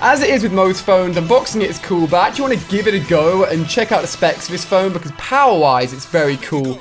as it is with most phones, unboxing it is cool, but I actually want to give it a go and check out the specs of this phone because power-wise, it's very cool.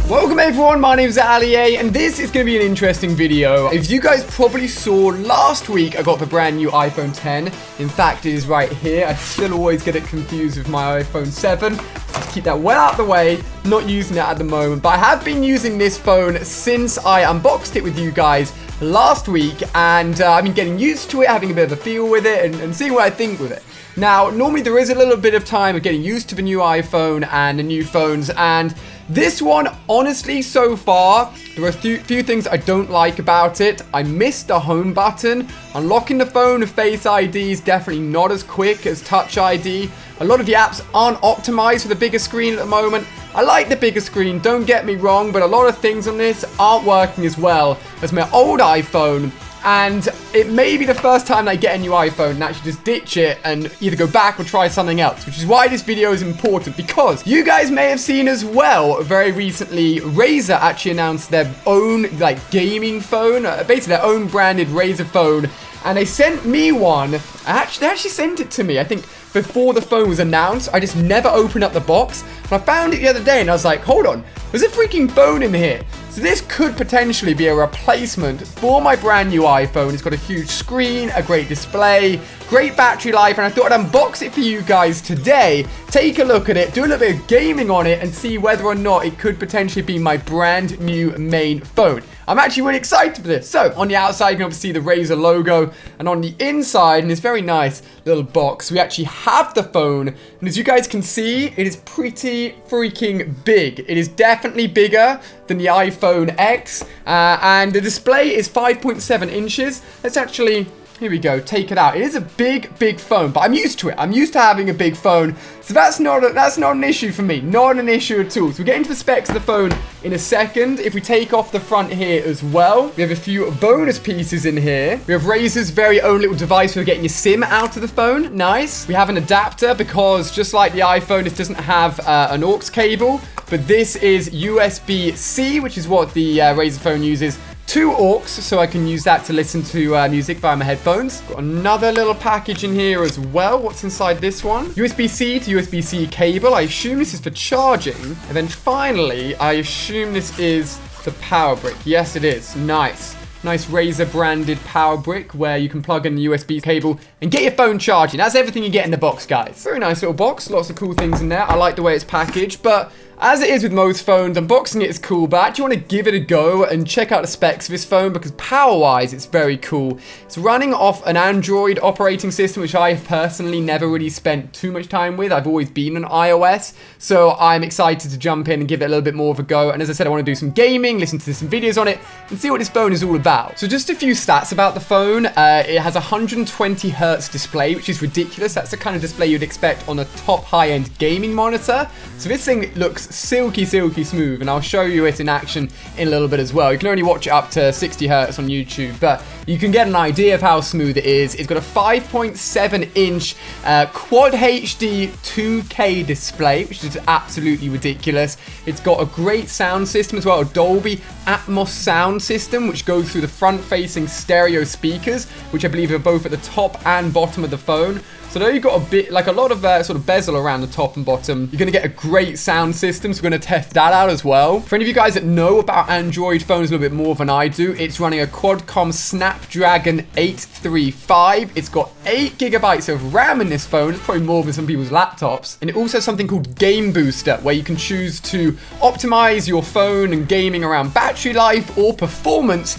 Welcome everyone, my name is MoreAli-A, and this is going to be an interesting video. If you guys probably saw last week, I got the brand new iPhone 10. In fact, it is right here. I still always get it confused with my iPhone 7. Just keep that well out of the way, not using it at the moment. But I have been using this phone since I unboxed it with you guys last week, and I've been getting used to it, having a bit of a feel with it, and seeing what I think with it. Now, normally there is a little bit of time of getting used to the new iPhone and the new phones, and this one, honestly, so far, there are a few things I don't like about it. I missed the home button. Unlocking the phone with Face ID is definitely not as quick as Touch ID. A lot of the apps aren't optimized for the bigger screen at the moment. I like the bigger screen, don't get me wrong, but a lot of things on this aren't working as well as my old iPhone. And it may be the first time I get a new iPhone and actually just ditch it and either go back or try something else, which is why this video is important, because you guys may have seen as well very recently Razer actually announced their own gaming phone, basically their own branded Razer phone, and they sent me one. They actually sent it to me, I think, before the phone was announced. I just never opened up the box, and I found it the other day and I was like, hold on, there's a freaking phone in here. So this could potentially be a replacement for my brand new iPhone. It's got a huge screen, a great display, great battery life, and I thought I'd unbox it for you guys today. Take a look at it, do a little bit of gaming on it, and see whether or not it could potentially be my brand new main phone. I'm actually really excited for this. So, on the outside, you can obviously see the Razer logo, and on the inside, in this very nice little box, we actually have the phone, and as you guys can see, it is pretty freaking big. It is definitely bigger than the iPhone X, and the display is 5.7 inches. Let's actually... Here we go, take it out. It is a big phone, but I'm used to it. I'm used to having a big phone, so that's not an issue for me. Not an issue at all. So we'll get into the specs of the phone in a second. If we take off the front here as well, we have a few bonus pieces in here. We have Razer's very own little device for getting your SIM out of the phone. Nice. We have an adapter because just like the iPhone, this doesn't have an aux cable, but this is USB-C, which is what the Razer phone uses. 2 aux, so I can use that to listen to music via my headphones. Got another little package in here as well. What's inside this one? USB-C to USB-C cable. I assume this is for charging. And then finally, I assume this is the power brick. Yes, it is. Nice. Nice Razer branded power brick where you can plug in the USB cable and get your phone charging. That's everything you get in the box, guys. Very nice little box. Lots of cool things in there. I like the way it's packaged, but as it is with most phones, unboxing it is cool, but I actually want to give it a go and check out the specs of this phone because power-wise, it's very cool. It's running off an Android operating system, which I have personally never really spent too much time with. I've always been on iOS, so I'm excited to jump in and give it a little bit more of a go. And as I said, I want to do some gaming, listen to some videos on it, and see what this phone is all about. So just a few stats about the phone. It has a 120 Hertz display, which is ridiculous. That's the kind of display you'd expect on a top high-end gaming monitor. So this thing looks silky smooth, and I'll show you it in action in a little bit as well. You can only watch it up to 60 Hertz on YouTube, but you can get an idea of how smooth it is. It's got a 5.7 inch Quad HD 2K display, which is absolutely ridiculous. It's got a great sound system as well, a Dolby Atmos sound system, which goes through the front-facing stereo speakers, which I believe are both at the top and bottom of the phone. So there you've got a bit, like a lot of sort of bezel around the top and bottom. You're going to get a great sound system, so we're going to test that out as well. For any of you guys that know about Android phones a little bit more than I do, it's running a Qualcomm Snapdragon 835. It's got 8 gigabytes of RAM in this phone. It's probably more than some people's laptops. And it also has something called Game Booster, where you can choose to optimize your phone and gaming around battery life or performance,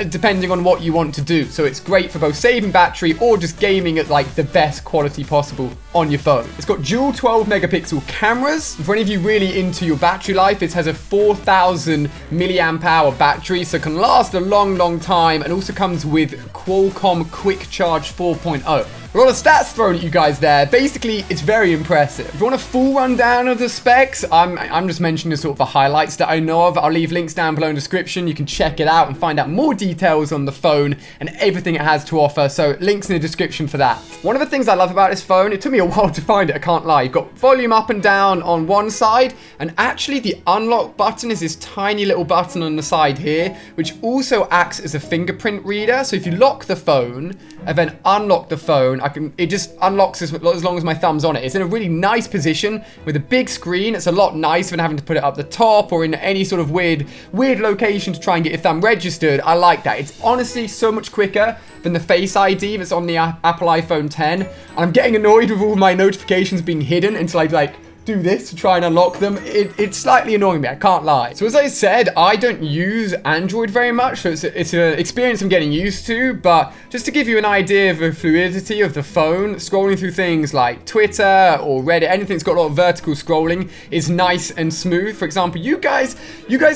depending on what you want to do. So it's great for both saving battery or just gaming at like the best quality possible on your phone. It's got dual 12 megapixel cameras. For any of you really into your battery life, it has a 4000 milliamp hour battery, so it can last a long time, and also comes with Qualcomm Quick Charge 4.0. A lot of stats thrown at you guys there. Basically, it's very impressive. If you want a full rundown of the specs, I'm just mentioning the sort of the highlights that I know of. I'll leave links down below in the description. You can check it out and find out more details on the phone and everything it has to offer. So links in the description for that. One of the things I love about this phone, it took me a while to find it, I can't lie. You've got volume up and down on one side, and actually the unlock button is this tiny little button on the side here, which also acts as a fingerprint reader. So if you lock the phone and then unlock the phone, it just unlocks as long as my thumb's on it. It's in a really nice position with a big screen. It's a lot nicer than having to put it up the top or in any sort of weird location to try and get your thumb registered. I like that. It's honestly so much quicker than the Face ID that's on the Apple iPhone 10. And I'm getting annoyed with all my notifications being hidden until I do this to try and unlock them. It's slightly annoying me, I can't lie. So as I said, I don't use Android very much, so it's an experience I'm getting used to, but just to give you an idea of the fluidity of the phone, scrolling through things like Twitter or Reddit, anything that's got a lot of vertical scrolling is nice and smooth. For example, you guys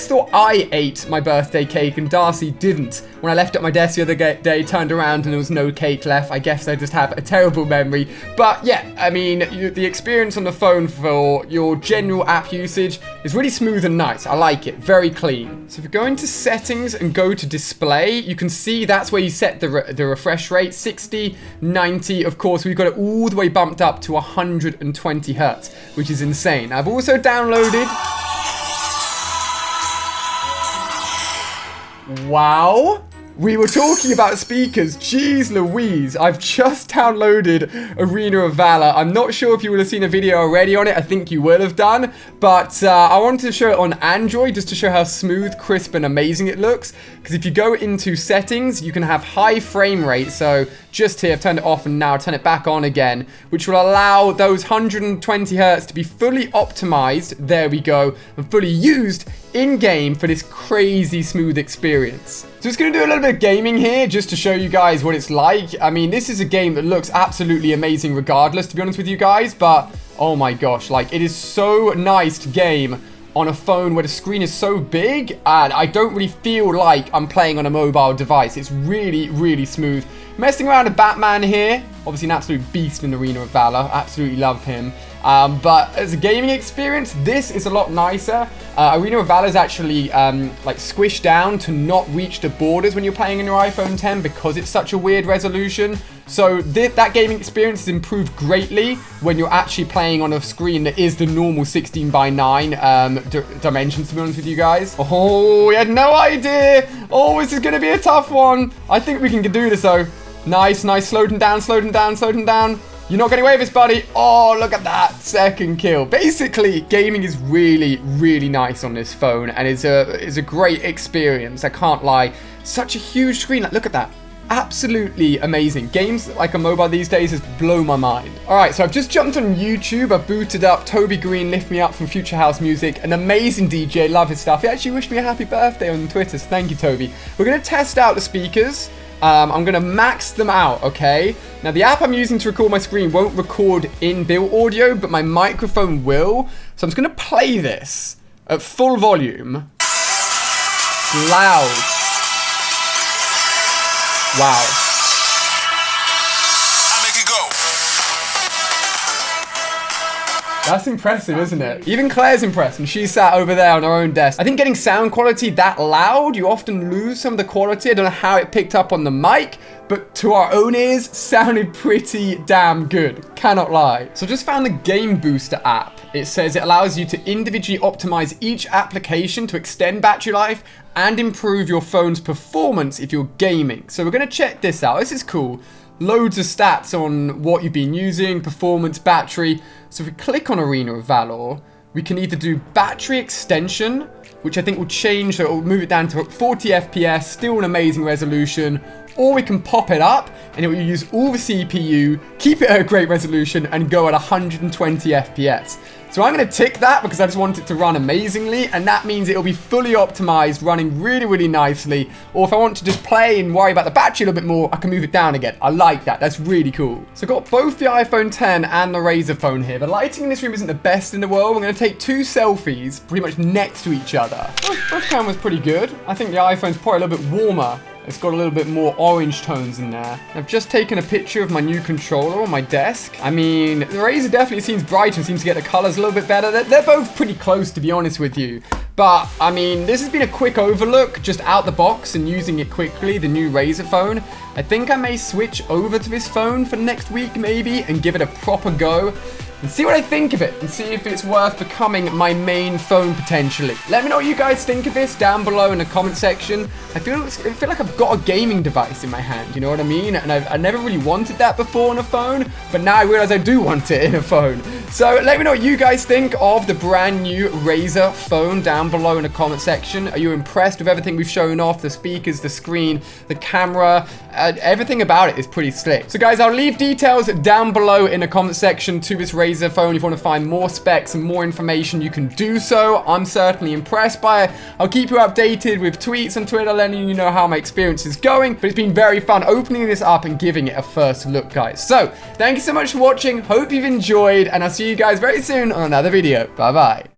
thought I ate my birthday cake and Darcy didn't. When I left at my desk the other day, turned around and there was no cake left. I guess I just have a terrible memory. But yeah, I mean, the experience on the phone for your general app usage is really smooth and nice. I like it. Very clean. So if you go into settings and go to display, you can see that's where you set the refresh rate. 60, 90. Of course, we've got it all the way bumped up to 120 hertz, which is insane. I've also downloaded... Wow. We were talking about speakers. Jeez Louise. I've just downloaded Arena of Valor. I'm not sure if you would have seen a video already on it. I think you will have done. But I wanted to show it on Android just to show how smooth, crisp, and amazing it looks. Because if you go into settings, you can have high frame rate. So just here, I've turned it off and now turn it back on again, which will allow those 120 hertz to be fully optimized. There we go. And fully used in-game for this crazy smooth experience. So it's going to do a little bit of gaming here just to show you guys what it's like. I mean, this is a game that looks absolutely amazing regardless, to be honest with you guys, but oh my gosh, like it is so nice to game on a phone where the screen is so big and I don't really feel like I'm playing on a mobile device. It's really, really smooth. Messing around with Batman here, obviously an absolute beast in Arena of Valor, absolutely love him. But as a gaming experience, this is a lot nicer. Arena of Valor is actually like squished down to not reach the borders when you're playing on your iPhone 10 because it's such a weird resolution. So that gaming experience is improved greatly when you're actually playing on a screen that is the normal 16:9 dimensions, to be honest with you guys. Oh, we had no idea. Oh, this is going to be a tough one. I think we can do this though. Nice, nice. Slowed him down, slowed him down, slowed him down. You're not getting away with this, buddy. Oh, look at that. Second kill. Basically, gaming is really, really nice on this phone. And it's a great experience. I can't lie. Such a huge screen. Like, look at that. Absolutely amazing. Games like a mobile these days just blow my mind. Alright, so I've just jumped on YouTube. I booted up Toby Green, Lift Me Up from Future House Music. An amazing DJ. Love his stuff. He actually wished me a happy birthday on Twitter. So thank you, Toby. We're going to test out the speakers. I'm going to max them out, okay? Now, the app I'm using to record my screen won't record in-built audio, but my microphone will. So I'm just going to play this at full volume. Loud. Wow. I make it go. That's impressive, isn't it? Even Claire's impressed, and she sat over there on her own desk. I think getting sound quality that loud, you often lose some of the quality. I don't know how it picked up on the mic, but to our own ears, sounded pretty damn good. Cannot lie. So I just found the Game Booster app. It says it allows you to individually optimize each application to extend battery life and improve your phone's performance if you're gaming. So we're going to check this out. This is cool. Loads of stats on what you've been using, performance, battery. So if we click on Arena of Valor, we can either do battery extension, which I think will change, so it will move it down to 40 FPS, still an amazing resolution, or we can pop it up and it will use all the CPU, keep it at a great resolution, and go at 120 FPS. So I'm going to tick that because I just want it to run amazingly, and that means it'll be fully optimized, running really, really nicely. Or if I want to just play and worry about the battery a little bit more, I can move it down again. I like that. That's really cool. So I've got both the iPhone 10 and the Razer Phone here. The lighting in this room isn't the best in the world. I'm going to take two selfies pretty much next to each other. Both cameras pretty good. I think the iPhone's probably a little bit warmer It's got a little bit more orange tones in there. I've just taken a picture of my new controller on my desk. I mean, the Razer definitely seems brighter and seems to get the colors a little bit better. They're both pretty close, to be honest with you. But, I mean, this has been a quick overlook, just out the box and using it quickly, the new Razer phone. I think I may switch over to this phone for next week, maybe, and give it a proper go. And see what I think of it, and see if it's worth becoming my main phone potentially. Let me know what you guys think of this down below in the comment section. I feel like I've got a gaming device in my hand, you know what I mean? And I never really wanted that before on a phone, but now I realize I do want it in a phone. So let me know what you guys think of the brand new Razer phone down below in the comment section. Are you impressed with everything we've shown off? The speakers, the screen, the camera, everything about it is pretty slick. So guys, I'll leave details down below in the comment section to this Razer phone. If you want to find more specs and more information, you can do so. I'm certainly impressed by it. I'll keep you updated with tweets on Twitter, letting you know how my experience is going. But it's been very fun opening this up and giving it a first look, guys. So thank you so much for watching. Hope you've enjoyed, and I'll see you guys very soon on another video. Bye bye.